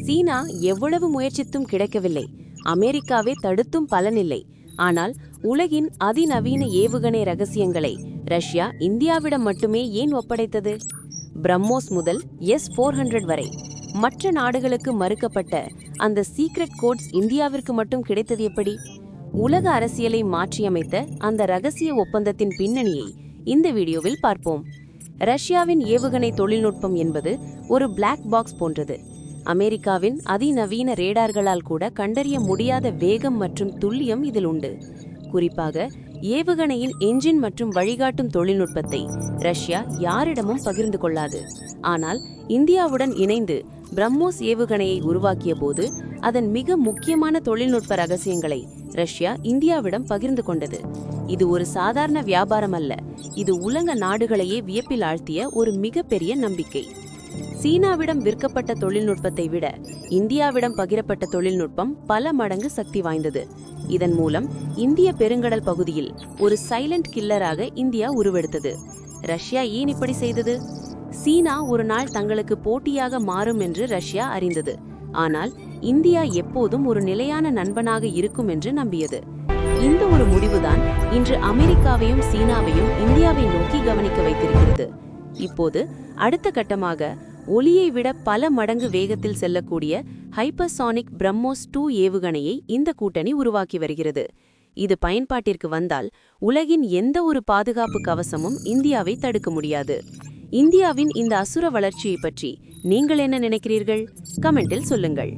சீனா எவ்வளவு முயற்சித்தும் கிடைக்கவில்லை. அமெரிக்காவே தடுத்தும் பலனில்லை. ஆனால் உலகின் அதிநவீன ஏவுகணை ரகசியங்களை ரஷ்யா இந்தியாவிடம் மட்டுமே ஏன் ஒப்படைத்தது? பிரம்மோஸ் முதல் S-400 வரை மற்ற நாடுகளுக்கு மறுக்கப்பட்ட அந்த சீக்ரெட் கோட்ஸ் இந்தியாவிற்கு மட்டும் கிடைத்தது எப்படி? உலக அரசியலை மாற்றியமைத்த அந்த ரகசிய ஒப்பந்தத்தின் பின்னணியை இந்த வீடியோவில் பார்ப்போம். ரஷ்யாவின் ஏவுகணை தொழில்நுட்பம் என்பது ஒரு பிளாக் பாக்ஸ் போன்றது. அமெரிக்காவின் அதிநவீன ரேடார்களால் கூட கண்டறிய முடியாத வேகம் மற்றும் துல்லியம் இதில் உண்டு. குறிப்பாக ஏவுகணையின் என்ஜின் மற்றும் வழிகாட்டும் தொழில்நுட்பத்தை ரஷ்யா யாரிடமும் பகிர்ந்து கொள்ளாது. ஆனால் இந்தியாவுடன் இணைந்து பிரம்மோஸ் ஏவுகணையை உருவாக்கிய போது அதன் மிக முக்கியமான தொழில்நுட்ப ரகசியங்களை ரஷ்யா இந்தியாவிடம் பகிர்ந்து கொண்டது. இது ஒரு சாதாரண வியாபாரம் அல்ல, இது உலக நாடுகளையே வியப்பில் ஆழ்த்திய ஒரு மிகப்பெரிய நம்பிக்கை. சீனாவிடம் விற்கப்பட்ட தொழில்நுட்பத்தை விட இந்தியாவிடம் பகிரப்பட்ட தொழில்நுட்பம் பல மடங்கு சக்தி வாய்ந்தது. இதன் மூலம் இந்திய பெருங்கடல் பகுதியில் ஒரு சைலண்ட் கில்லராக இந்தியா உருவெடுத்தது. ரஷ்யா ஏன் இப்படி செய்தது? சீனா ஒரு நாள் தங்களுக்கு போட்டியாக மாறும் என்று ரஷ்யா அறிந்தது. ஆனால் இந்தியா எப்போதும் ஒரு நிலையான நண்பனாக இருக்கும் என்று நம்பியது. இந்த ஒரு முடிவுதான் இன்று அமெரிக்காவையும் சீனாவையும் இந்தியாவை நோக்கி கவனிக்க வைத்திருக்கிறது. இப்போது அடுத்த கட்டமாக ஒலியை விட பல மடங்கு வேகத்தில் செல்லக்கூடிய ஹைப்பர்சானிக் பிரம்மோஸ் 2 ஏவுகணையை இந்த கூட்டணி உருவாக்கி வருகிறது. இது பயன்பாட்டிற்கு வந்தால் உலகின் எந்த ஒரு பாதுகாப்பு கவசமும் இந்தியாவை தடுக்க முடியாது. இந்தியாவின் இந்த அசுர வளர்ச்சியை பற்றி நீங்கள் என்ன நினைக்கிறீர்கள்? கமெண்டில் சொல்லுங்கள்.